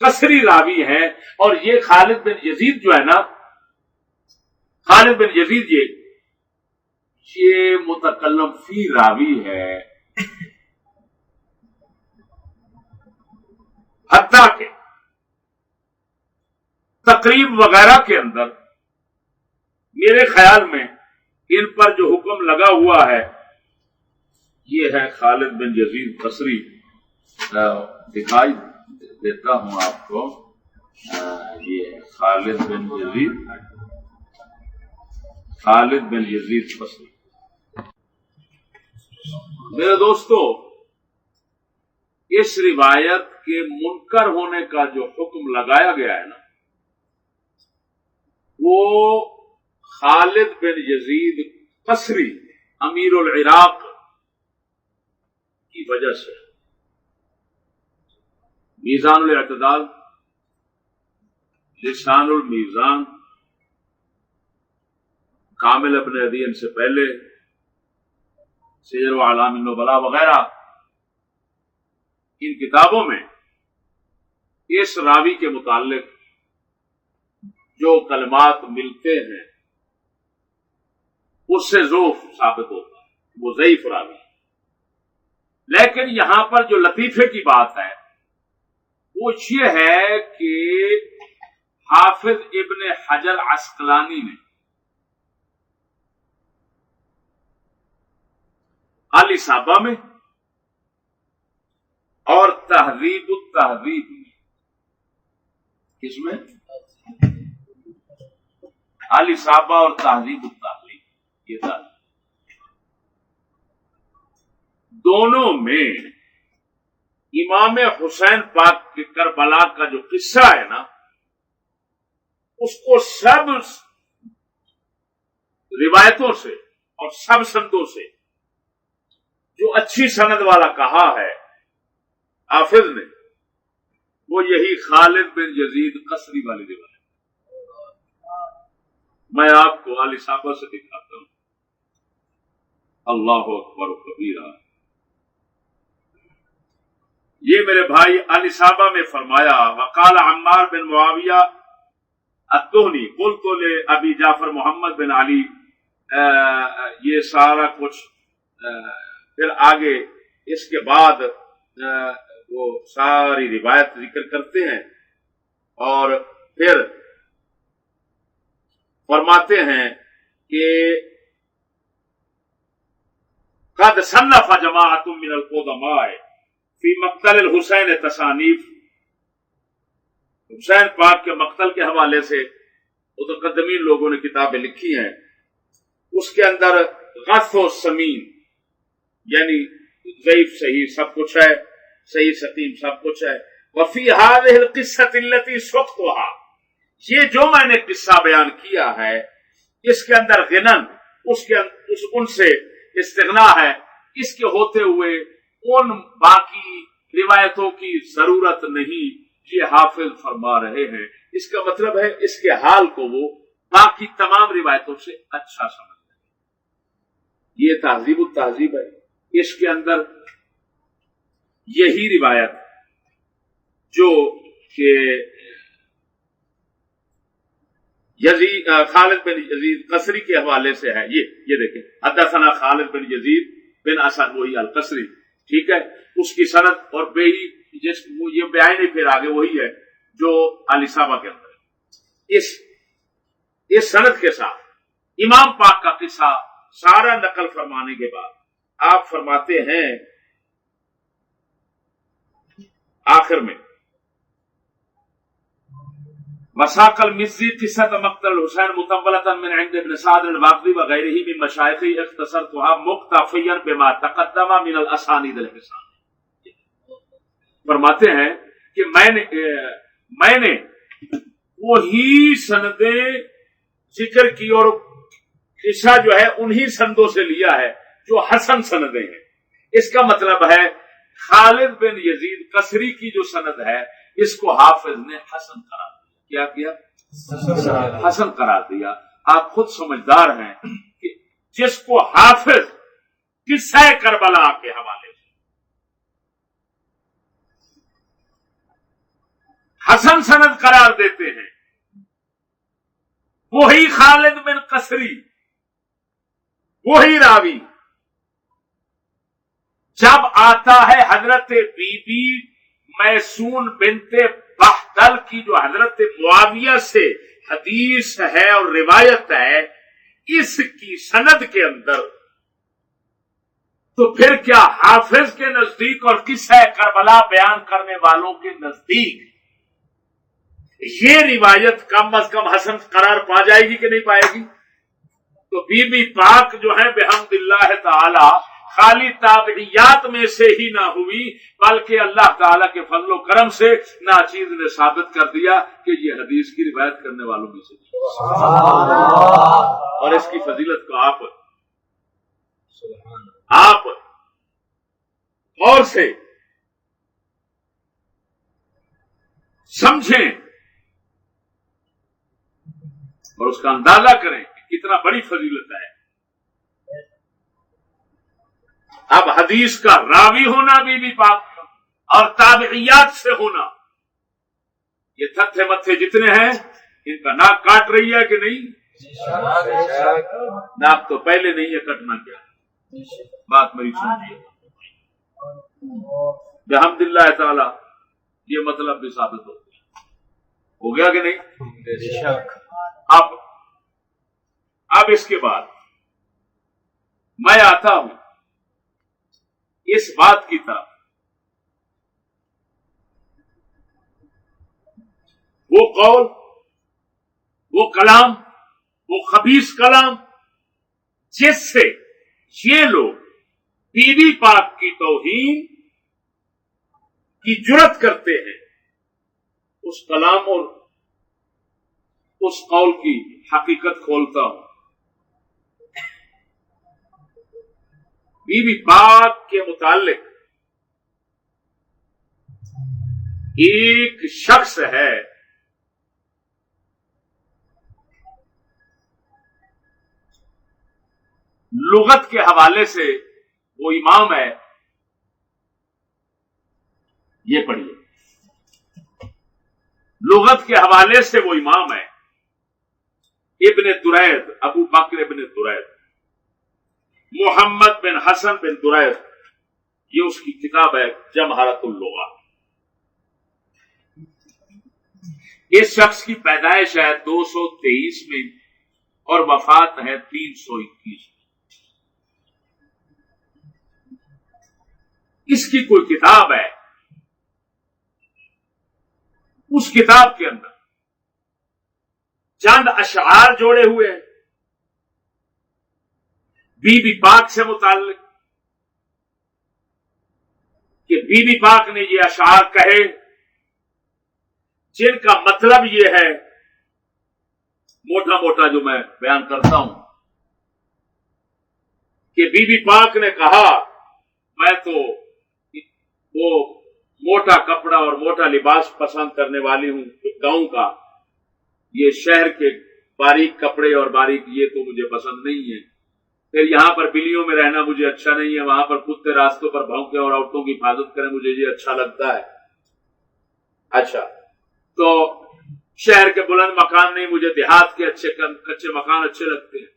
قصری راوی ہیں، اور یہ خالد بن یزید جو ہے نا، خالد بن یزید یہ متکلم فی راوی ہے، حتیٰ کہ تقریب وغیرہ کے اندر میرے خیال میں ان پر جو حکم لگا ہوا ہے یہ ہے خالد بن یزید قصری. دکھائی دیتا ہوں آپ کو، یہ خالد بن یزید قصری. میرے دوستو، اس روایت کے منکر ہونے کا جو حکم لگایا گیا ہے نا، وہ خالد بن یزید قصری امیر العراق کی وجہ سے. میزان الاعتدال، لسان المیزان، کامل ابن عدین سے پہلے، سیر و اعلام النبلاء وغیرہ، ان کتابوں میں اس راوی کے متعلق جو کلمات ملتے ہیں اس سے ضعف ثابت ہوتا ہے، وہ ضعیف راوی ہے. لیکن یہاں پر جو لطیفے کی بات ہے وہ یہ ہے کہ حافظ ابن حجر عسقلانی نے الاصابہ میں اور تہذیب التہذیب میں، کس میں؟ الاصابہ اور تہذیب التہذیب، یہ تھا دونوں میں امام حسین پاک کے کربلا کا جو قصہ ہے نا، اس کو سب روایتوں سے اور سب سندوں سے جو اچھی سند والا کہا ہے حافظ نے، وہ یہی خالد بن یزید قصری والی روایت. میں آپ کو الاصابہ سے دکھاتا ہوں. اللہ اکبر و کبیرہ. یہ میرے بھائی الاصابہ میں فرمایا، وقال عمار بن معاویہ الدہنی قلت لابی جعفر محمد بن علی، یہ سارا کچھ پھر آگے اس کے بعد وہ ساری روایت ذکر کرتے ہیں اور پھر فرماتے ہیں کہ قد صنف جماعت من القدماء فی مقتل الحسین تصانیف. حسین پاک کے مقتل کے حوالے سے متقدمین لوگوں نے کتابیں لکھی ہیں. اس کے اندر غث و سمین یعنی ضعیف صحیح سب کچھ ہے، صحیح سقیم سب کچھ ہے. وفی هذه القصة التي سقتها، یہ جو میں نے قصہ بیان کیا ہے اس کے اندر غنن ان سے استغنا ہے، اس کے ہوتے ہوئے ان باقی روایتوں کی ضرورت نہیں. یہ حافظ فرما رہے ہیں، اس کا مطلب ہے اس کے حال کو وہ باقی تمام روایتوں سے اچھا سمجھ رہے ہیں. یہ تہذیب التہذیب ہے، اس کے اندر یہی روایت جو کہ یزید خالد بن یزید قصری کے حوالے سے ہے، یہ دیکھیں حدثنا خالد بن یزید بن اسد وہی القصری، ٹھیک ہے. اس کی سند اور بیہی جس یہ بیان پھر آگے وہی ہے جو الاصابہ کے اندر ہے. اس سند کے ساتھ امام پاک کا قصہ سارا نقل فرمانے کے بعد آپ فرماتے ہیں آخر میں وساق المزی قصة مقتل الحسین مطولة من عند ابن سعد الواقدی وغیرہ من مشایخی اختصرتها مقتفیا بما تقدم من الاسانید الحسان. فرماتے ہیں کہ میں نے وہی سندیں ذکر کی اور قصہ جو ہے انہی سندوں سے لیا ہے جو حسن سندیں ہیں. اس کا مطلب ہے خالد بن یزید قصری کی جو سند ہے اس کو حافظ نے حسن قرار دیا. کیا کیا؟ حسن قرار دیا. آپ خود سمجھدار ہیں کہ جس کو حافظ قصہ کربلا کے حوالے سے حسن سند قرار دیتے ہیں وہی خالد بن قصری وہی راوی جب آتا ہے حضرت بی بی میسون بنت بہدل کی جو حضرت معاویہ سے حدیث ہے اور روایت ہے اس کی سند کے اندر، تو پھر کیا حافظ کے نزدیک اور قصہ کربلا بیان کرنے والوں کے نزدیک یہ روایت کم از کم حسن قرار پا جائے گی کہ نہیں پائے گی؟ تو بی بی پاک جو ہے بحمد اللہ تعالی خالی تابعیات میں سے ہی نہ ہوئی بلکہ اللہ تعالی کے فضل و کرم سے ناچیز نے ثابت کر دیا کہ یہ حدیث کی روایت کرنے والوں میں سے اور اس کی فضیلت کو آپ غور سے سمجھیں اور اس کا اندازہ کریں کہ کتنا بڑی فضیلت ہے. اب حدیث کا راوی ہونا بی بی پاک اور تابعیات سے ہونا، یہ تھتھے متھے جتنے ہیں ان کا ناک کاٹ رہی ہے کہ نہیں؟ ناک تو پہلے نہیں ہے، کٹنا کیا؟ بات میری سنیے. بحمد اللہ تعالی یہ مطلب بھی ثابت ہو گیا کہ نہیں؟ اب اس کے بعد میں آتا ہوں اس بات کی طرف وہ قول، وہ کلام، وہ خبیث کلام جس سے یہ لوگ بی بی پاک کی توہین کی جرات کرتے ہیں، اس کلام اور اس قول کی حقیقت کھولتا ہوں. بی بی پاک کے متعلق ایک شخص ہے لغت کے حوالے سے وہ امام ہے، یہ پڑھیے. لغت کے حوالے سے وہ امام ہے ابن درید، ابو بکر ابن درید، محمد بن حسن بن درید. یہ اس کی کتاب ہے جمہرۃ اللغات. اس شخص کی پیدائش ہے 223 میں اور وفات ہے 321. اس کی کوئی کتاب ہے، اس کتاب کے اندر چند اشعار جوڑے ہوئے ہیں بی بی پاک سے متعلق کہ بی بی پاک نے یہ اشعار کہے جن کا مطلب یہ ہے، موٹا موٹا جو میں بیان کرتا ہوں، کہ بی بی پاک نے کہا میں تو وہ موٹا کپڑا اور موٹا لباس پسند کرنے والی ہوں گاؤں کا، یہ شہر کے باریک کپڑے اور باریک یہ تو مجھے پسند نہیں ہے. پھر یہاں پر بلیوں میں رہنا مجھے اچھا نہیں ہے، وہاں پر کتے راستوں پر بھونکیں اور عورتوں کی حفاظت کریں مجھے یہ اچھا لگتا ہے. اچھا تو شہر کے بلند مکان نہیں، مجھے دیہات کے کچے مکان اچھے لگتے ہیں.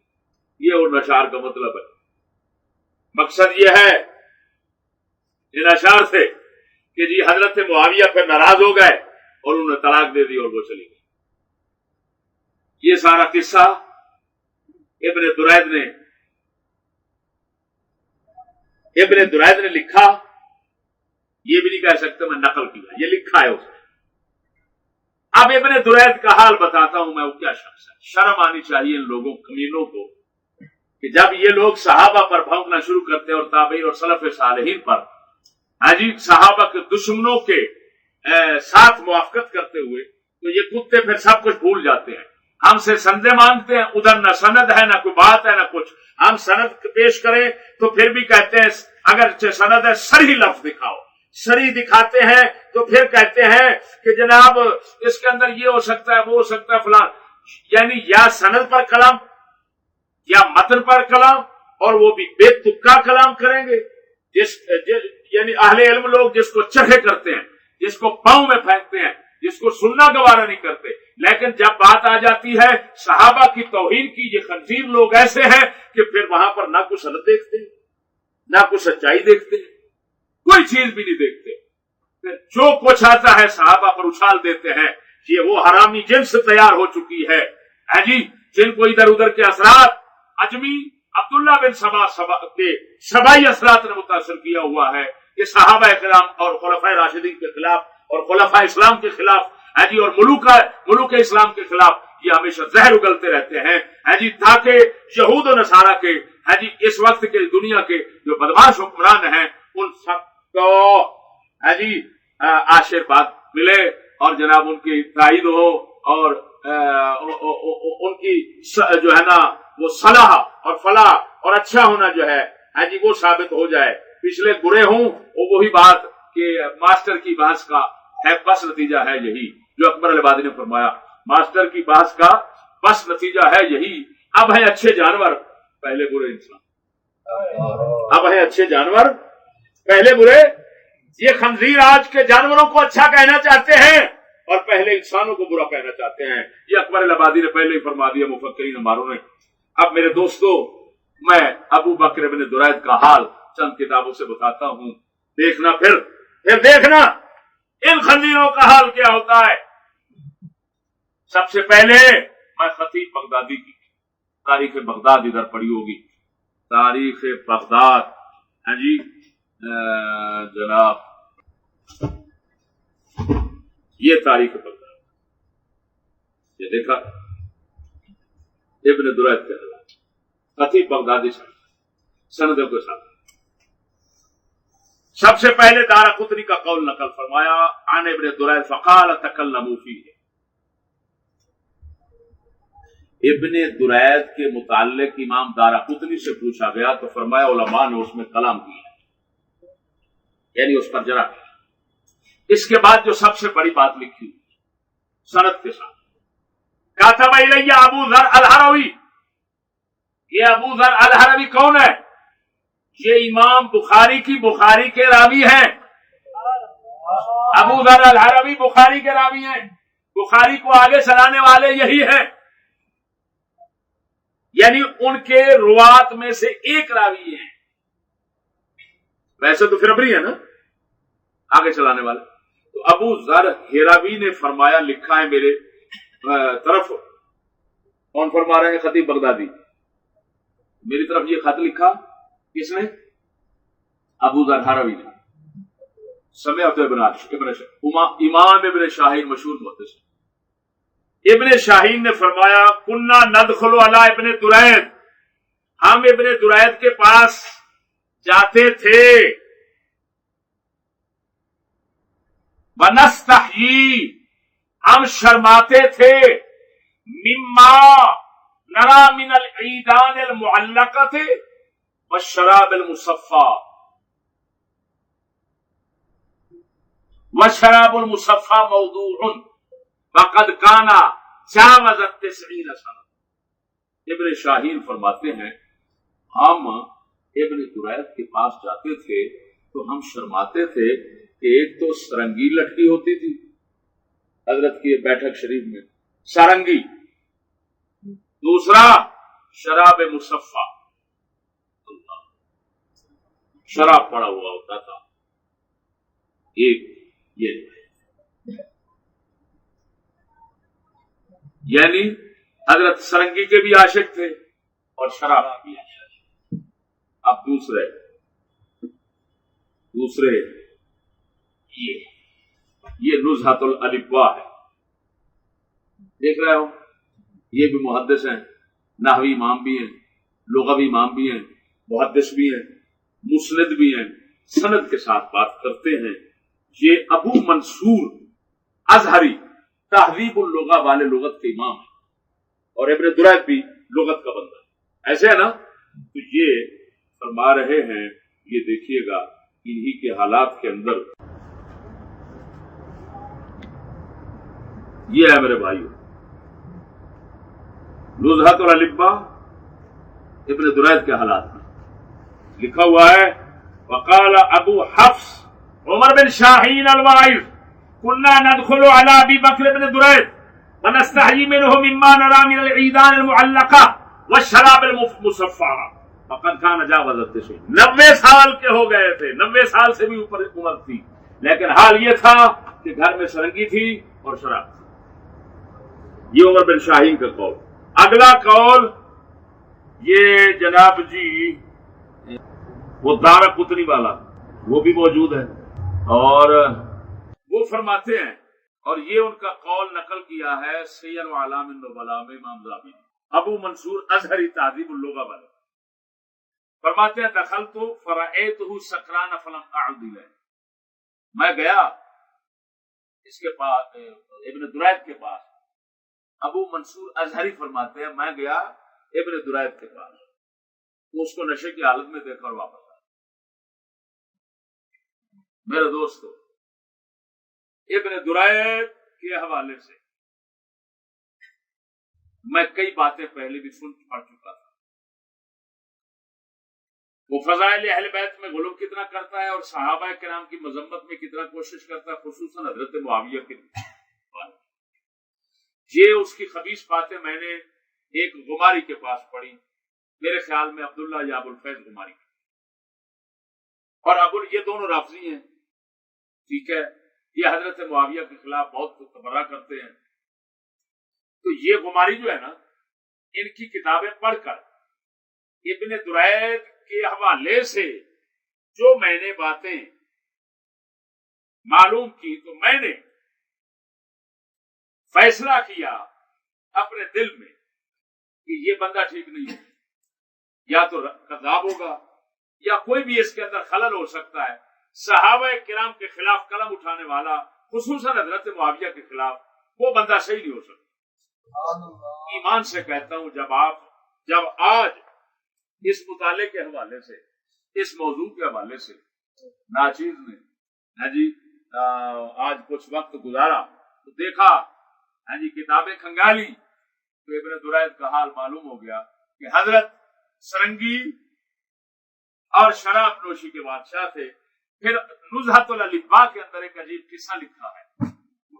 یہ ان اشعار کا مطلب ہے. مقصد یہ ہے ان اشعار سے کہ جی حضرت معاویہ پھر ناراض ہو گئے اور انہوں نے طلاق دے دی اور وہ چلی گئی. یہ سارا قصہ ابن درید نے لکھا، یہ بھی نہیں کہہ سکتے میں نقل کیا، یہ لکھا ہے اس نے. اب ابن درید کا حال بتاتا ہوں میں، وہ کیا شخص ہے. شرم آنی چاہیے ان لوگوں کمینوں کو کہ جب یہ لوگ صحابہ پر بھونکنا شروع کرتے اور تابعین اور سلف صالحین پر، ہاں جی، صحابہ کے دشمنوں کے ساتھ موافقت کرتے ہوئے، تو یہ کتے پھر سب کچھ بھول جاتے ہیں. ہم سے سندیں مانگتے ہیں، ادھر نہ سند ہے نہ کوئی بات ہے نہ کچھ. ہم سند پیش کریں تو پھر بھی کہتے ہیں اگر سند ہے صریح لفظ دکھاؤ، صریح دکھاتے ہیں تو پھر کہتے ہیں کہ جناب اس کے اندر یہ ہو سکتا ہے وہ ہو سکتا ہے فلان، یعنی یا سند پر کلام یا متن پر کلام، اور وہ بھی بے تکا کلام کریں گے، یعنی اہل علم لوگ جس کو چڑھے کرتے ہیں، جس کو پاؤں میں پھینکتے ہیں، جس کو سننا گوارا نہیں کرتے، لیکن جب بات آ جاتی ہے صحابہ کی توہین کی، یہ خنزیر لوگ ایسے ہیں کہ پھر وہاں پر نہ کچھ سند دیکھتے ہیں نہ کچھ سچائی دیکھتے ہیں، کوئی چیز بھی نہیں دیکھتے، پھر جو کچھ آتا ہے صحابہ پر اچھال دیتے ہیں۔ یہ وہ حرامی جنس تیار ہو چکی ہے جی، جن کو ادھر ادھر کے اثرات اجمی عبداللہ بن سبا کے سبائی اثرات نے متاثر کیا ہوا ہے، کہ صحابہ کرام اور خلفائے راشدین کے خلاف اور خلفائے اسلام کے خلاف جی، اور ملوک اسلام کے خلاف یہ ہمیشہ زہر اگلتے رہتے ہیں جی، تاکہ یہود و نصارہ کے جی اس وقت کے دنیا کے جو بدماش حکمران ہیں ان سب کو جی آشیرواد ملے اور جناب ان کی تائید ہو، اور ان کی جو ہے نا وہ صلاح اور فلاح اور اچھا ہونا جو ہے جی وہ ثابت ہو جائے۔ پچھلے برے ہوں وہی بات کہ ماسٹر کی بحث کا ہے بس نتیجہ ہے یہی، جو اکبر الآبادی نے فرمایا، ماسٹر کی بحث کا بس نتیجہ ہے یہی۔ اب ہیں اچھے جانور پہلے برے انسان، اب ہیں اچھے جانور پہلے برے، یہ خنزیر آج کے جانوروں کو اچھا کہنا چاہتے ہیں اور پہلے انسانوں کو برا کہنا چاہتے ہیں، یہ اکبر الآبادی نے پہلے ہی فرما دیا مفکرین ہماروں نے۔ اب میرے دوستو، میں ابو بکر بن درید کا حال چند کتابوں سے بتاتا ہوں، دیکھنا پھر دیکھنا ان خنزیروں کا حال کیا ہوتا ہے۔ سب سے پہلے میں خطیب بغدادی کی تاریخ بغداد ادھر پڑھی ہوگی، تاریخ بغداد، ہاں جی جناب یہ تاریخ بغداد، یہ دیکھا ابن درید کے حالات، خطیب بغدادی سندوں کے ساتھ۔ سب سے پہلے دارقطنی کا قول نقل فرمایا، عن ابن درید فقال تکلموا فیہ، ابن درید کے متعلق امام دارقطنی سے پوچھا گیا تو فرمایا علماء نے اس میں کلام کیا، یعنی اس پر جرح کیا۔ اس کے بعد جو سب سے بڑی بات لکھی سند کے ساتھ، کاتب الیہ ابو ذر الہروی، یہ ابو ذر الہروی کون ہے؟ یہ امام بخاری کے راوی ہیں، ابو ذر الہروی بخاری کے راوی ہیں، بخاری کو آگے چلانے والے یہی ہیں، یعنی ان کے روات میں سے ایک راوی ہیں، ویسے تو پھر ابری ہے نا آگے چلانے والے۔ تو ابو ذر ہیراوی نے فرمایا، لکھا ہے میرے طرف، کون فرما رہے ہیں؟ خطیب بغدادی، میری طرف یہ خط لکھا کس نے؟ ابو ذر ہیراوی نے۔ سمعت امام ابن شاہین مشہور محدث، ابن شاہین نے فرمایا، کننا ندخل علی ابن درید، ہم ابن درید کے پاس جاتے تھے، ونستحیی، ہم شرماتے تھے، مما نرا من العیدان المعلقۃ والشراب المصفى، والشراب المصفى موضوع وقد كان جاوز 90 سنة۔ ابن شاہین فرماتے ہیں ہم ابن درید کے پاس جاتے تھے تو ہم شرماتے تھے کہ ایک تو سرنگی لٹکی ہوتی تھی حضرت کی بیٹھک شریف میں، سارنگی، دوسرا شراب مصفہ، شراب پڑا ہوا ہوتا تھا، ایک یہ یعنی حضرت سرنگی کے بھی عاشق تھے اور شراب کے بھی عاشق۔ اب دوسرے یہ نزہۃ الالفاء ہے، دیکھ رہے ہو، یہ بھی محدث ہیں، نحوی امام بھی ہیں، لغوی امام بھی ہیں، محدث بھی ہیں، مسند بھی ہیں، سند کے ساتھ بات کرتے ہیں۔ یہ ابو منصور ازہری تہذیب اللغہ والے لغت کے امام ہیں، اور ابن درید بھی لغت کا بندہ ہے، ایسے ہے نا؟ تو یہ فرما رہے ہیں یہ دیکھیے گا انہی کے حالات کے اندر یہ ہے میرے بھائیو، نزہۃ الالبا ابن درید کے حالات میں لکھا ہوا ہے، وقال ابو حفص عمر بن شاہین الوائل كنا ندخل على ابي بكر بن دريد ونستحيي منه مما نرى من العيدان المعلقه والشراب المصفى فقد كان جاوز التسعين. 90 سال کے ہو گئے تھے، 90 سال سے بھی اوپر عمر تھی، لیکن حال یہ تھا کہ گھر میں سرنگی تھی اور شراب تھی. یہ عمر بن شاہین کا قول. اگلا قول یہ جناب جی وہ دارقطنی والا، وہ بھی موجود ہے، اور وہ فرماتے ہیں، اور یہ ان کا قول نقل کیا ہے سیر و اعلام النبلاء میں امام ذہبی نے، ابو منصور ازہری تہذیب اللغہ والے فرماتے ہیں دخلت فرأیتہ سکران فلم اعد الیہ، میں گیا اس کے پاس ابن درید کے پاس. ابو منصور ازہری فرماتے ہیں میں گیا ابن درید کے پاس، اس کو نشے کی حالت میں دیکھ کر واپس آیا. میرے دوستو، ابن درید کے حوالے سے میں کئی باتیں پہلے بھی سن پڑ چکا تھا. وہ فضائل اہل بیت میں غلو کتنا کرتا ہے اور صحابہ کرام کی مذمت میں کتنا کوشش کرتا ہے، خصوصاً حضرت معاویہ کے بارے. یہ اس کی خبیث باتیں میں نے ایک غماری کے پاس پڑھی، میرے خیال میں عبداللہ یا ابو الفیض غماری، اور یہ دونوں رافضی ہیں، ٹھیک ہے، یہ حضرت معاویہ کے خلاف بہت تبرہ کرتے ہیں. تو یہ غماری جو ہے نا، ان کی کتابیں پڑھ کر ابن درید کے حوالے سے جو میں نے باتیں معلوم کی، تو میں نے فیصلہ کیا اپنے دل میں کہ یہ بندہ ٹھیک نہیں ہے، یا تو کذاب ہوگا یا کوئی بھی اس کے اندر خلل ہو سکتا ہے. صحابہ کرام کے خلاف قلم اٹھانے والا، خصوصاً حضرت معاویہ کے خلاف، وہ بندہ صحیح نہیں ہو سکتا. ایمان سے کہتا ہوں، جب آج اس مطالعے کے حوالے سے، اس موضوع کے حوالے سے ناچیز نے آج کچھ وقت گزارا تو دیکھا کتابیں کھنگالی، تو ابن درید کا حال معلوم ہو گیا کہ حضرت سرنگی اور شراب نوشی کے بادشاہ تھے. پھر نزہۃ الالبا کے اندر ایک عجیب قصہ لکھا ہے،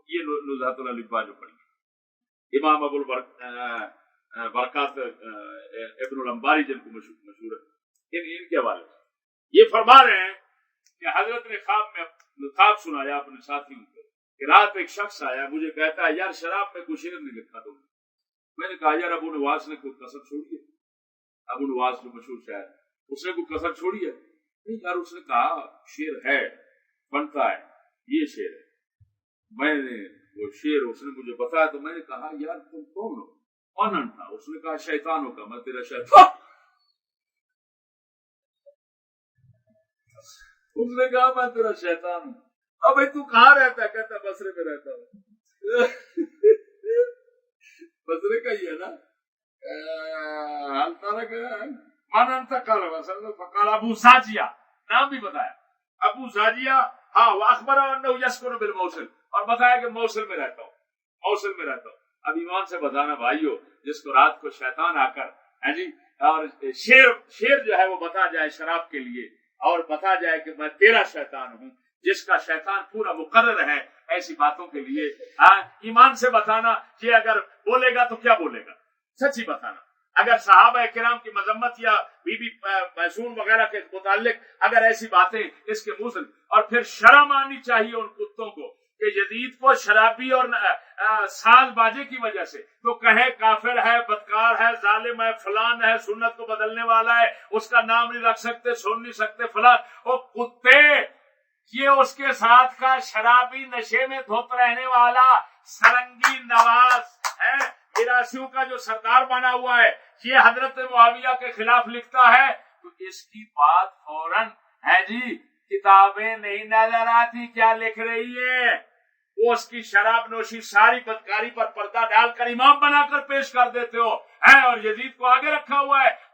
یہ نزہۃ الالبا جو پڑھی امام ابو برکات ابن الانباری جن کو مشہور ہے، ان کے حوالے سے یہ فرما رہے ہیں کہ حضرت نے خواب سنایا اپنے ساتھیوں کو کہ رات ایک شخص آیا، مجھے کہتا ہے یار شراب میں کوئی شعر نہیں لکھا. تو میں نے کہا یار ابو نواس نے کوئی کسر چھوڑی ہے؟ ابو نواس جو مشہور شاعر، اس نے کوئی کسر چھوڑی ہے؟ نہیں یار، اس نے کہا شعر ہے، بنتا ہے، یہ شعر ہے. میں نے وہ شعر اس نے مجھے بتایا تو میں نے کہا یار تم کون ہو؟ کون تھا؟ اس نے کہا شیطانوں کا، میں تیرا شیطان. اس نے کہا میں تیرا شیطان ہوں. اب بھائی تو کہاں رہتا ہے؟ کہتا بصرے میں رہتا ہوں. بصرے کا ہی ہے نا. فقال ابو زاجیہ، نام بھی بتایا ابو زاجیہ. ہاں واخبر انه يسكن بالموصل، اور بتایا کہ موصل میں رہتا ہوں، موصل میں رہتا ہوں. اب ایمان سے بتانا بھائیو، جس کو رات کو شیطان آ کر اور شیر جو ہے وہ بتا جائے شراب کے لیے، اور بتا جائے کہ میں تیرا شیطان ہوں، جس کا شیطان پورا مقرر ہے ایسی باتوں کے لیے، ایمان سے بتانا کہ اگر بولے گا تو کیا بولے گا، سچی بتانا. اگر صحابہ کرام کی مذمت یا بی بی محسون وغیرہ کے متعلق اگر ایسی باتیں اس کے منہ سے، اور پھر شرم آنی چاہیے ان کتوں کو کہ یزید کو شرابی اور ساز باجے کی وجہ سے تو کہے کافر ہے، بدکار ہے، ظالم ہے، فلان ہے، سنت کو بدلنے والا ہے، اس کا نام نہیں رکھ سکتے، سن نہیں سکتے، فلان. وہ کتے، یہ اس کے ساتھ کا شرابی نشے میں دھوت رہنے والا سرنگی نواز ہے، میراسیوں کا جو سردار بنا ہوا ہے، یہ حضرت معاویہ کے خلاف لکھتا ہے. تو اس کی بات فوراً ہے جی کتابیں نہیں نظر آتی کیا لکھ رہی ہے. وہ اس کی شراب نوشی ساری بدکاری پر پردہ ڈال کر امام بنا کر پیش کر دیتے ہو، اور یزید کو آگے رکھا ہوا ہے،